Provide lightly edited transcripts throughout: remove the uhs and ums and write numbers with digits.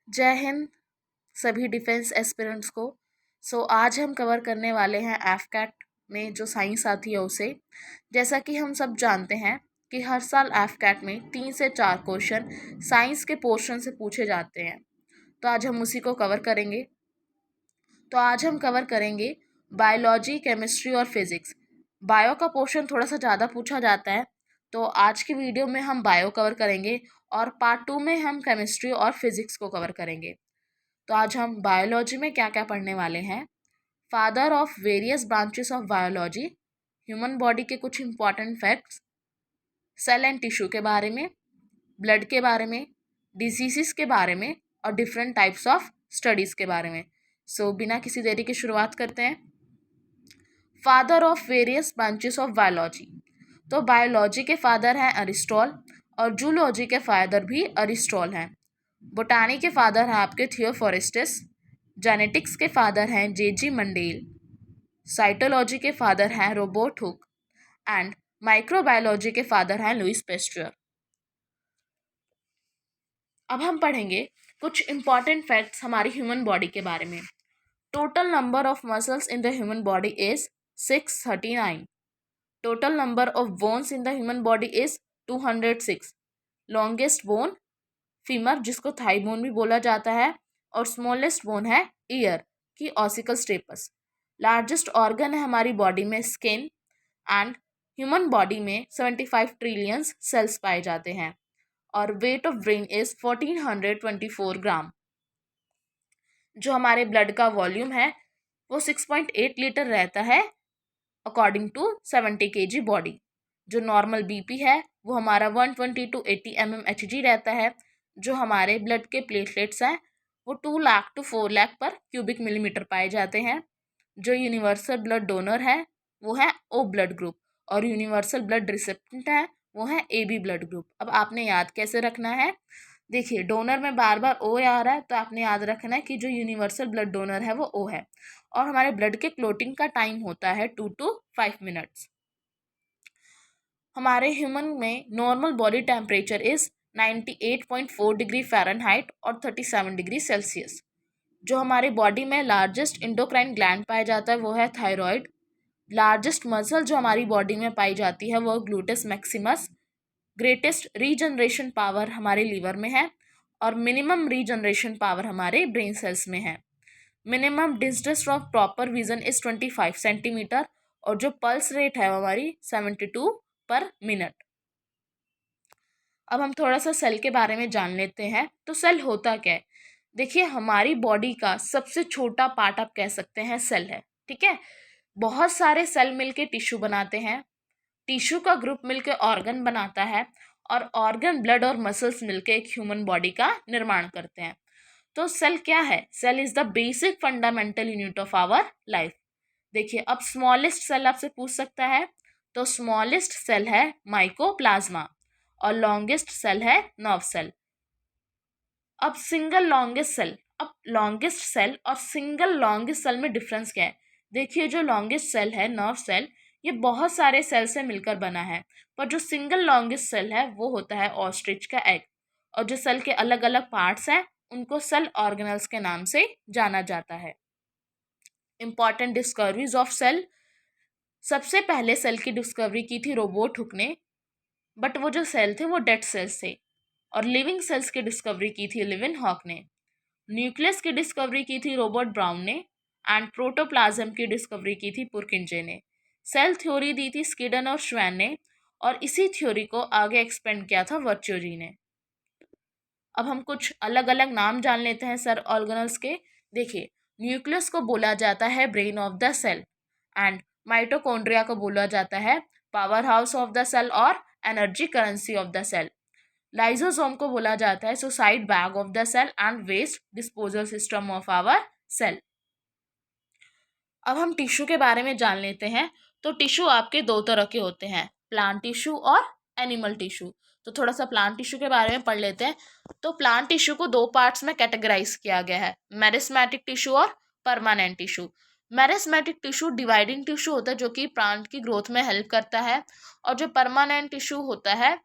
जय हिंद सभी defence aspirants को। आज हम कवर करने वाले हैं एफकैट में जो साइंस आती है उसे। जैसा कि हम सब जानते हैं कि हर साल एफकैट में 3 से 4 क्वेश्चन साइंस के पोर्शन से पूछे जाते हैं, तो आज हम उसी को कवर करेंगे। तो आज हम कवर करेंगे बायोलॉजी, केमिस्ट्री और फिजिक्स। बायो का पोर्शन थोड़ा सा ज़्यादा पूछा जाता है, तो आज की वीडियो में हम बायो कवर करेंगे और पार्ट 2 में हम केमिस्ट्री और फिजिक्स को कवर करेंगे। तो आज हम बायोलॉजी में क्या क्या पढ़ने वाले हैं। Father of various branches of biology, human body के कुछ important facts, cell and tissue के बारे में, ब्लड के बारे में, डिजीज़ के बारे में और डिफरेंट टाइप्स ऑफ स्टडीज़ के बारे में। बिना किसी देरी की शुरुआत करते हैं। Father of various branches of biology, तो बायोलॉजी के फादर हैं अरिस्टॉल और जूलॉजी के फादर भी अरिस्टॉल हैं। बोटानी के फादर हैं आपके थियोफोरेस्टस, जेनेटिक्स के फादर हैं जे मंडेल, साइटोलॉजी के फादर हैं रोबर्ट हुक एंड माइक्रोबायोलॉजी के फादर हैं लुइस पेस्टर। अब हम पढ़ेंगे कुछ इंपॉर्टेंट फैक्ट्स हमारी ह्यूमन बॉडी के बारे में। Total number of muscles in the human body is 639। Total number of bones in the human body is 206। Longest bone femur, जिसको थाई बोन भी बोला जाता है, और स्मॉलेस्ट बोन है ईयर की ऑसिकल स्टेपस। लार्जेस्ट ऑर्गन है हमारी बॉडी में स्किन एंड ह्यूमन बॉडी में 75 ट्रिलियन सेल्स पाए जाते हैं और वेट ऑफ ब्रेन इज 1424 ग्राम। जो हमारे ब्लड का वॉल्यूम है वो 6.8 लीटर रहता है अकॉर्डिंग टू 70 kg बॉडी। जो नॉर्मल बीपी है वो हमारा 120 to 80 mmHg रहता है। जो हमारे ब्लड के प्लेटलेट्स हैं वो 2 लाख to 4 लाख पर क्यूबिक मिलीमीटर पाए जाते हैं। जो यूनिवर्सल ब्लड डोनर है वो है ओ ब्लड ग्रुप और यूनिवर्सल ब्लड रिसिपिएंट है वो है AB ब्लड ग्रुप। अब आपने याद कैसे रखना है, देखिए डोनर में बार बार ओ आ रहा है तो आपने याद रखना है कि जो यूनिवर्सल ब्लड डोनर है वो ओ है और हमारे ब्लड के क्लोटिंग का टाइम होता है 2 to 5 मिनट्स। हमारे ह्यूमन में normal body temperature is 98.4 degree Fahrenheit और 37 डिग्री सेल्सियस। जो हमारे बॉडी में लार्जेस्ट इंडोक्राइन ग्लैंड पाया जाता है वो है थायराइड। लार्जेस्ट मसल जो हमारी बॉडी में पाई जाती है वो ग्लूटेस मैक्सिमस। ग्रेटेस्ट रीजनरेशन पावर हमारे लीवर में है और मिनिमम रीजनरेशन पावर हमारे ब्रेन सेल्स में है। Minimum distance of proper vision is 25 centimetre और जो पल्स रेट है वो हमारी 72 पर मिनट। अब हम थोड़ा सा सेल के बारे में जान लेते हैं। तो सेल होता क्या है, देखिए हमारी बॉडी का सबसे छोटा पार्ट आप कह सकते हैं सेल है, ठीक है। बहुत सारे सेल मिलके टिश्यू बनाते हैं, टिश्यू का ग्रुप मिलके ऑर्गन बनाता है और ऑर्गन, ब्लड और मसल्स मिलके एक ह्यूमन बॉडी का निर्माण करते हैं। तो सेल क्या है, cell is the basic fundamental unit of our life. देखिए अब स्मॉलेस्ट सेल आपसे पूछ सकता है, तो स्मॉलेस्ट सेल है माइकोप्लाज्मा और लॉन्गेस्ट सेल है नर्व सेल। अब सिंगल लॉन्गेस्ट सेल, अब लॉन्गेस्ट सेल और सिंगल लॉन्गेस्ट सेल में डिफरेंस क्या है। देखिए जो लॉन्गेस्ट सेल है नर्व सेल, ये बहुत सारे सेल से मिलकर बना है, पर जो सिंगल लॉन्गेस्ट सेल है वो होता है ऑस्ट्रिच का एग। और जो सेल के अलग अलग पार्ट्स हैं उनको सेल ऑर्गेनल्स के नाम से जाना जाता है। इंपॉर्टेंट डिस्कवरीज ऑफ सेल, सबसे पहले सेल की डिस्कवरी की थी रोबर्ट हुक ने, बट वो जो सेल थे वो डेड सेल्स थे। और लिविंग सेल्स की डिस्कवरी की थी लिविनहॉक ने। न्यूक्लियस की डिस्कवरी की थी रॉबर्ट ब्राउन ने एंड प्रोटोप्लाज्म की डिस्कवरी की थी पुरकिंजे ने। सेल थ्योरी दी थी स्किडन और श्वैन ने और इसी थ्योरी को आगे एक्सपेंड किया था वर्च्योजी ने। अब हम कुछ अलग अलग नाम जान लेते हैं सेल ऑर्गेनल्स के। देखिए न्यूक्लियस को बोला जाता है brain of the cell and mitochondria को बोला जाता है power house of the cell और energy currency of the cell. Lysosome को बोला जाता है suicide bag of the cell and waste disposal system of our cell. अब हम टिश्यू के बारे में जान लेते हैं। तो टिश्यू आपके दो तरह के होते हैं, प्लांट टिश्यू और एनिमल टिश्यू। तो थोड़ा सा प्लांट टिश्यू के बारे में पढ़ लेते हैं। तो प्लांट टिश्यू को दो पार्ट्स में कैटेगराइज किया गया है, मेरिस्मेटिक टिश्यू और permanent tissue. Meristematic tissue dividing tissue होता है जो कि प्लांट की ग्रोथ में हेल्प करता है और जो परमानेंट टिश्यू होता है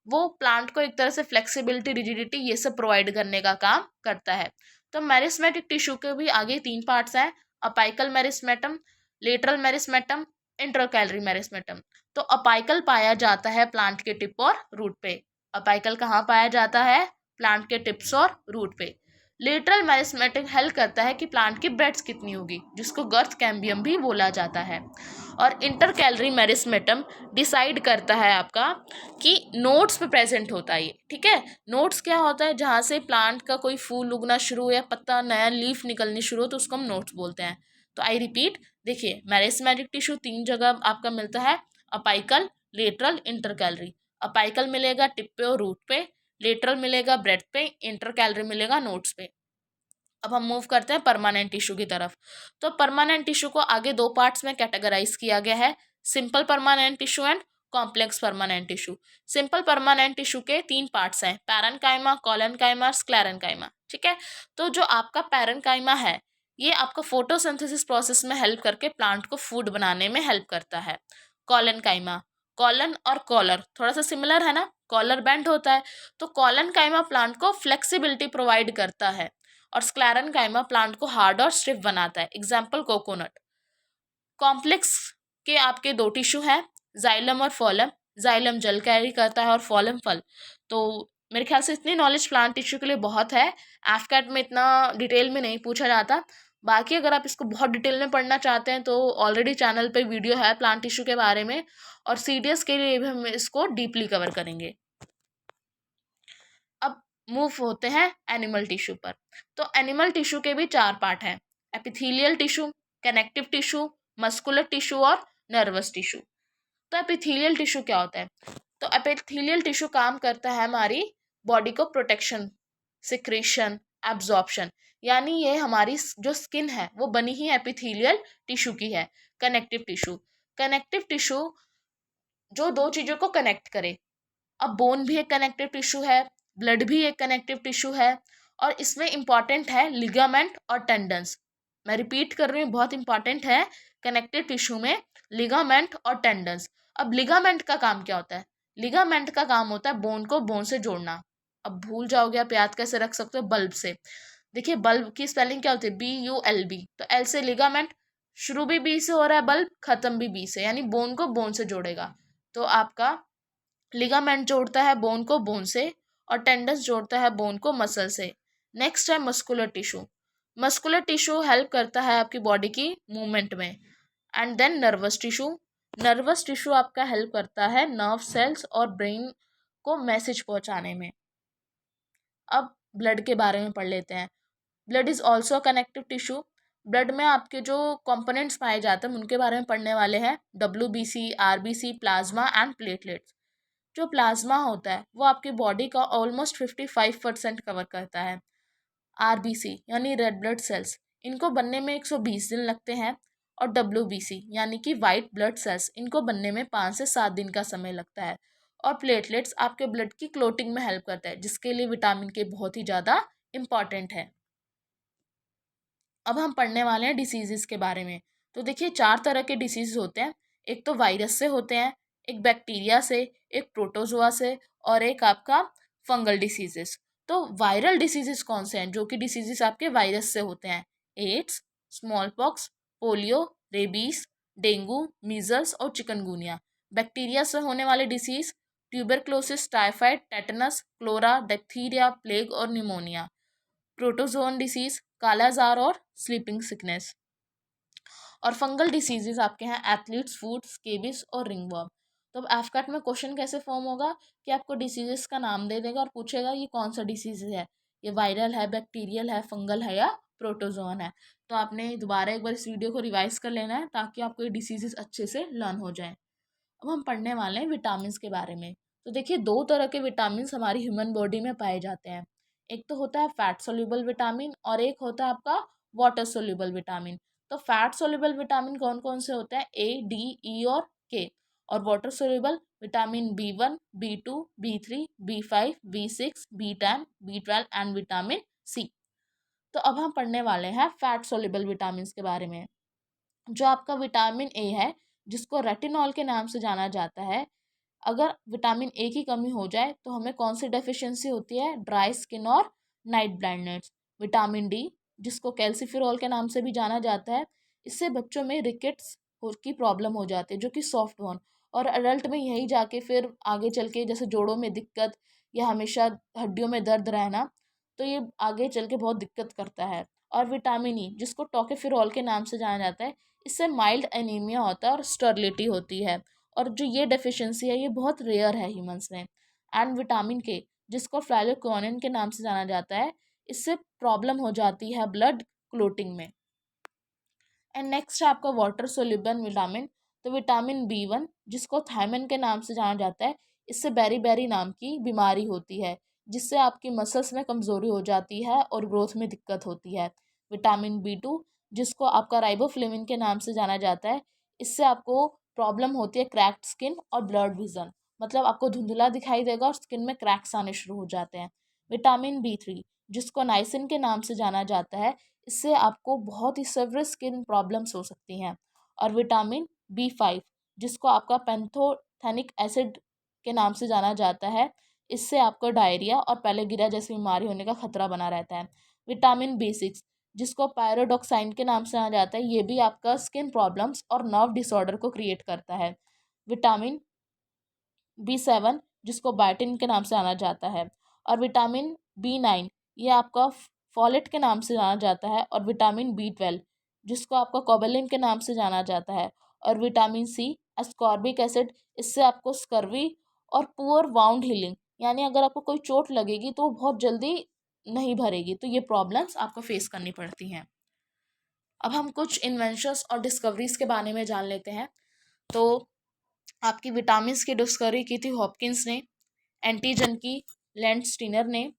वो प्लांट को एक तरह से फ्लेक्सिबिलिटी, रिजिडिटी ये सब प्रोवाइड करने का काम करता है। तो मेरिस्मेटिक टिश्यू के भी आगे 3 पार्ट्स हैं, अपाइकल मेरिस्मेटम, लेटरल मेरिस्मेटम, इंटरकैलरी मेरिस्मेटम। तो अपाइकल पाया जाता है प्लांट के टिप और रूट पे। अपाइकल कहाँ पाया जाता है? प्लांट के टिप्स और रूट पे। लेटरल मेरिस्मेटिक हेल्प करता है कि प्लांट की ब्रेड्थ कितनी होगी, जिसको गर्थ कैम्बियम भी बोला जाता है। और इंटरकैलरी मेरिस्मेटम डिसाइड करता है आपका कि नोड्स पे प्रेजेंट होता है ये, ठीक है। नोड्स क्या होता है? जहाँ से प्लांट का कोई फूल उगना शुरू हो या पत्ता नया लीफ निकलनी शुरू हो तो उसको हम नोड्स बोलते हैं। तो आई रिपीट, देखिए मेरिस्मेटिक टिश्यू 3 जगह आपका मिलता है, अपाइकल, लेटरल, इंटरकैलरी। अपाइकल मिलेगा टिप पे और रूट पे, लेटरल मिलेगा ब्रेड पे, इंटरकैलरी मिलेगा नोड्स पे। अब हम मूव करते हैं परमानेंट टिश्यू की तरफ। तो परमानेंट टिश्यू को आगे 2 पार्ट्स में कैटेगराइज किया गया है, simple permanent tissue and complex permanent tissue. Simple permanent tissue के 3 पार्ट्स हैं, पैरेन्काइमा, कोलेनकाइमा, स्क्लेरेन्काइमा, ठीक है। तो जो आपका पैरेन्काइमा है, ये आपको फोटोसिंथेसिस प्रोसेस में हेल्प करके प्लांट को फूड बनाने में हेल्प करता है। कोलेनकाइमा, कॉलन और कॉलर थोड़ा सा सिमिलर है ना, कॉलर बेंड होता है। तो कोलेनकाइमा प्लांट को फ्लेक्सिबिलिटी प्रोवाइड करता है और स्क्लेरेन्काइमा प्लांट को हार्ड और स्टिफ बनाता है, एग्जाम्पल कोकोनट। कॉम्प्लेक्स के आपके 2 टिश्यू हैं, जाइलम और फॉलम। जाइलम जल कैरी करता है और फॉलम फल। तो मेरे ख्याल से इतनी नॉलेज प्लांट टिश्यू के लिए बहुत है, एफकैट में इतना डिटेल में नहीं पूछा जाता। बाकी अगर आप इसको बहुत डिटेल में पढ़ना चाहते हैं तो ऑलरेडी चैनल पे वीडियो है प्लांट टिश्यू के बारे में, और सीडीएस के लिए भी हम इसको डीपली कवर करेंगे। अब मूव होते हैं एनिमल टिश्यू पर। तो एनिमल टिश्यू के भी 4 पार्ट हैं, epithelial tissue, connective tissue, muscular tissue और नर्वस टिश्यू। तो एपिथेलियल टिश्यू क्या होता है? तो एपिथेलियल टिश्यू काम करता है हमारी बॉडी को प्रोटेक्शन, सिक्रेशन, एब्जॉर्प्शन, यानी ये हमारी जो स्किन है वो बनी ही एपिथेलियल टिश्यू की है। कनेक्टिव टिश्यू, कनेक्टिव टिश्यू जो 2 चीज़ों को कनेक्ट करे। अब बोन भी एक कनेक्टिव टिश्यू है, ब्लड भी एक कनेक्टिव टिश्यू है, और इसमें इंपॉर्टेंट है लिगामेंट और टेंडन्स। मैं रिपीट कर रही हूँ, बहुत इंपॉर्टेंट है कनेक्टिव टिश्यू में लिगामेंट और टेंडन्स। अब लिगामेंट का काम क्या होता है? लिगामेंट का काम होता है बोन को बोन से जोड़ना। अब भूल जाओगे आप याद कैसे रख सकते हो? बल्ब से। देखिए बल्ब की स्पेलिंग क्या होती है? BULB। तो एल से लिगामेंट, शुरू भी बी से हो रहा है, बल्ब खत्म भी बी से, यानी बोन को बोन से जोड़ेगा। तो आपका लिगामेंट जोड़ता है बोन को बोन से और टेंडन्स जोड़ता है बोन को मसल से। नेक्स्ट है muscular tissue. Muscular tissue help करता है आपकी बॉडी की मूवमेंट में। And then nervous tissue. Nervous tissue आपका हेल्प करता है नर्व सेल्स और ब्रेन को मैसेज पहुंचाने में। अब ब्लड के बारे में पढ़ लेते हैं। Blood is also connective tissue. Blood में आपके जो कंपोनेंट्स पाए जाते हैं उनके बारे में पढ़ने वाले हैं, WBC, RBC, plasma and platelets. जो प्लाज्मा होता है वो आपकी बॉडी का ऑलमोस्ट 55% कवर करता है। RBC यानी रेड ब्लड सेल्स, इनको बनने में 120 दिन लगते हैं, और WBC यानी कि वाइट ब्लड सेल्स, इनको बनने में 5 से 7 दिन का समय लगता है। और प्लेटलेट्स आपके ब्लड की क्लोटिंग में हेल्प करता है, जिसके लिए विटामिन के बहुत ही ज़्यादा इम्पॉर्टेंट है। अब हम पढ़ने वाले हैं डिसीजेस के बारे में। तो देखिए 4 तरह के डिसीज होते हैं, एक तो वायरस से होते हैं, एक बैक्टीरिया से, एक प्रोटोजोआ से, और एक आपका फंगल डिसीजेस। तो वायरल डिसीजेस कौन से हैं जो कि डिसीजेस आपके वायरस से होते हैं? AIDS, small pox, polio, rabies, dengue, measles और चिकनगुनिया। बैक्टीरिया से होने वाले disease tuberculosis, typhoid, tetanus, cholera, diphtheria, plague और निमोनिया। प्रोटोजोन डिसीज कालाजार और स्लीपिंग सिकनेस। और फंगल डिसीजेज आपके हैं एथलीट्स फूट, स्केबिस और रिंगवर्म। तो अब एफकैट में क्वेश्चन कैसे फॉर्म होगा कि आपको डिसीजेस का नाम दे देगा और पूछेगा ये कौन सा डिसीज है, ये वायरल है, बैक्टीरियल है, फंगल है या प्रोटोजोन है। तो आपने दोबारा एक बार इस वीडियो को रिवाइज कर लेना है ताकि आपको ये डिसीजेस अच्छे से लर्न हो जाए। अब हम पढ़ने वाले हैं विटामिन के बारे में। तो देखिए 2 तरह के विटामिन हमारी ह्यूमन बॉडी में पाए जाते हैं, एक तो होता है फैट सोल्यूबल विटामिन और एक होता है आपका वाटर सोल्यूबल विटामिन। तो फैट सोल्यूबल विटामिन कौन कौन से होते हैं? A, D, E और K। और water soluble vitamin B1, B2, B3, B5, B6, B10, B12 and vitamin C। तो अब हम पढ़ने वाले हैं फैट सोल्यूबल विटामिन के बारे में। जो आपका विटामिन A है, जिसको रेटिनॉल के नाम से जाना जाता है, अगर विटामिन ए की कमी हो जाए तो हमें कौन सी डेफिशिएंसी होती है, ड्राई स्किन और नाइट ब्लाइंडनेस। विटामिन डी, जिसको कैल्सीफेरॉल के नाम से भी जाना जाता है, इससे बच्चों में रिकेट्स की प्रॉब्लम हो जाती है, जो कि सॉफ्ट बोन, और अडल्ट में यही जाके फिर आगे चल के जैसे जोड़ों में दिक्कत या हमेशा हड्डियों में दर्द रहना, तो ये आगे चल के बहुत दिक्कत करता है। और विटामिन ई, जिसको टोकोफेरॉल के नाम से जाना जाता है, इससे माइल्ड एनीमिया होता है और स्टर्लिटी होती है, और जो ये डेफिशिएंसी है ये बहुत रेयर है ह्यूमंस में। एंड विटामिन के, जिसको फ्लाइलोक्विनिन के नाम से जाना जाता है, इससे प्रॉब्लम हो जाती है ब्लड क्लोटिंग में। एंड नेक्स्ट है आपका वाटर सोल्यूबल विटामिन। तो विटामिन बी 1, जिसको थायमिन के नाम से जाना जाता है, इससे बेरी बेरी नाम की बीमारी होती है, जिससे आपकी मसल्स में कमज़ोरी हो जाती है और ग्रोथ में दिक्कत होती है। विटामिन बी 2, जिसको आपका राइबोफ्लेविन के नाम से जाना जाता है, इससे आपको प्रॉब्लम होती है क्रैक्ड स्किन और ब्लड विजन, मतलब आपको धुंधला दिखाई देगा और स्किन में क्रैक्स आने शुरू हो जाते हैं। विटामिन बी 3, जिसको नाइसिन के नाम से जाना जाता है, इससे आपको बहुत ही सेवरस स्किन प्रॉब्लम्स हो सकती हैं। और विटामिन बी 5, जिसको आपका पैंथोथेनिक एसिड के नाम से जाना जाता है, इससे आपको डायरिया और पैलेगिरा जैसी बीमारी होने का खतरा बना रहता है। विटामिन बी 6, जिसको पायरोडोक्साइन के नाम से जाना जाता है, ये भी आपका स्किन प्रॉब्लम्स और नर्व डिसऑर्डर को क्रिएट करता है। विटामिन बी 7, जिसको बायोटिन के नाम से जाना जाता है। और विटामिन बी 9, ये आपका फॉलेट के नाम से जाना जाता है। और विटामिन बी 12, जिसको आपका कोबेलिन के नाम से जाना जाता है। और विटामिन सी, एस्कॉर्बिक एसिड, इससे आपको स्कर्वी और पुअर वाउंड हीलिंग, यानी अगर आपको कोई चोट लगेगी तो वो बहुत जल्दी नहीं भरेगी, तो ये प्रॉब्लम्स आपको फेस करनी पड़ती हैं। अब हम कुछ इन्वेंशंस और डिस्कवरीज के बारे में जान लेते हैं। तो आपकी विटामिन्स की डिस्कवरी की थी हॉपकिंस ने, एंटीजन की लैंड स्टीनर ने,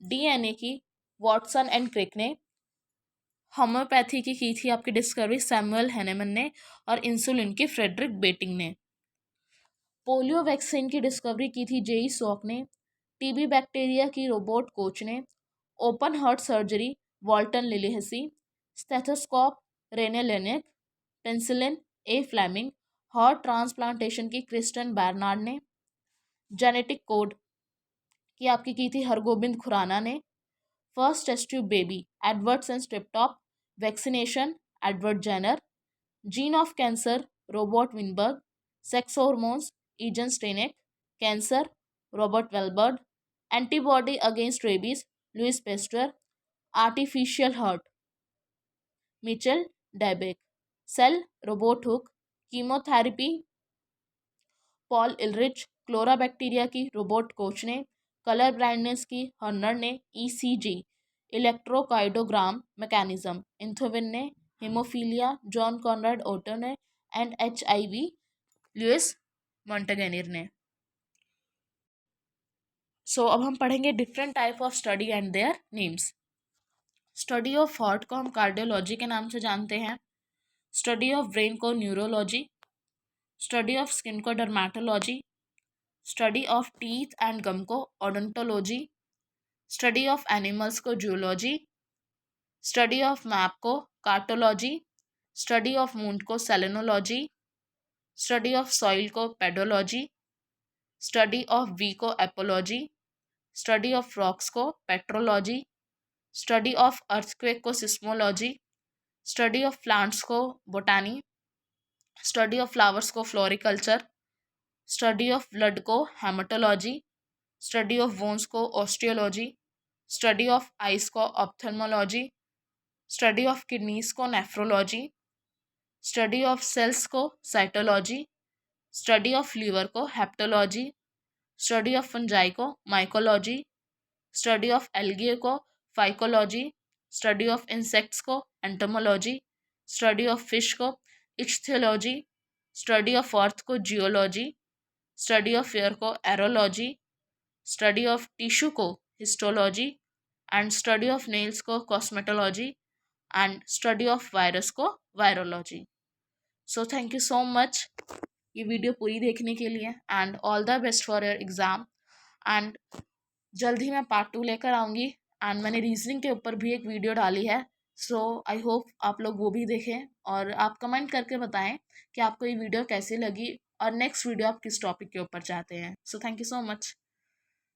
डीएनए की वॉटसन एंड क्रिक ने, होम्योपैथी की थी आपकी डिस्कवरी सैमुअल हैनेमन ने, और इंसुलिन की फ्रेडरिक बेटिंग ने। पोलियो वैक्सीन की डिस्कवरी की थी जेई सॉक ने, टीबी बैक्टीरिया की रोबोट कोच ने, open heart surgery Walton Lillehei, stethoscope Rene Laennec, penicillin A Fleming, heart transplantation की क्रिस्टन बैरनार्ड ने, जेनेटिक कोड की आपकी की थी हरगोबिंद खुराना ने, first test tube baby Edward and Steptoe, vaccination Edward Jenner, gene of cancer Robert Weinberg, sex hormones Eugen Steinach, cancer Robert वेलबर्ड, antibody against rabies Louis Pasteur, artificial heart Michael DeBakey, cell Robert Hooke, chemotherapy Paul Ehrlich, cholera bacteria की Robert Koch ने, colour blindness की Horner ने, ECG electrocardiogram mechanism Einthoven ने, haemophilia John Conrad Otto ने, and HIV Luis Montagnier ने। So अब हम पढ़ेंगे different type of study and their names. Study of heart को हम कार्डियोलॉजी के नाम से जानते हैं, स्टडी ऑफ ब्रेन को न्यूरोलॉजी, स्टडी ऑफ स्किन को dermatology, study of teeth and gum को ओडोंटोलॉजी, स्टडी ऑफ एनिमल्स को जूलॉजी, स्टडी ऑफ मैप को कार्टोलॉजी, स्टडी ऑफ मून को सेलेनोलॉजी, स्टडी ऑफ सॉइल को पेडोलॉजी, स्टडी ऑफ वी को apiology, study of rocks को petrology, study of earthquake को seismology, study of plants को बोटानी, study of flowers को floriculture, study of blood को haematology, study of bones को osteology, study of eyes को ophthalmology, study of kidneys को nephrology, study of sales को cytology, study of liver को hepatology, study of fungi को mycology, study of algae को phycology, study of insects को entomology, study of fish को इच्थियोलॉजी, study of earth को geology, study of air को aerology, study of tissue को histology, and study of nails को cosmetology, and study of virus को virology. So thank you so much ये video पूरी देखने के लिए, and all the best for your exam. And जल्द ही मैं पार्ट 2 लेकर आऊँगी, एंड मैंने रीजनिंग के ऊपर भी एक वीडियो डाली है, सो आई होप आप लोग वो भी देखें और आप कमेंट करके बताएं कि आपको ये वीडियो कैसी लगी और नेक्स्ट वीडियो आप किस टॉपिक के ऊपर चाहते हैं। सो थैंक यू सो मच।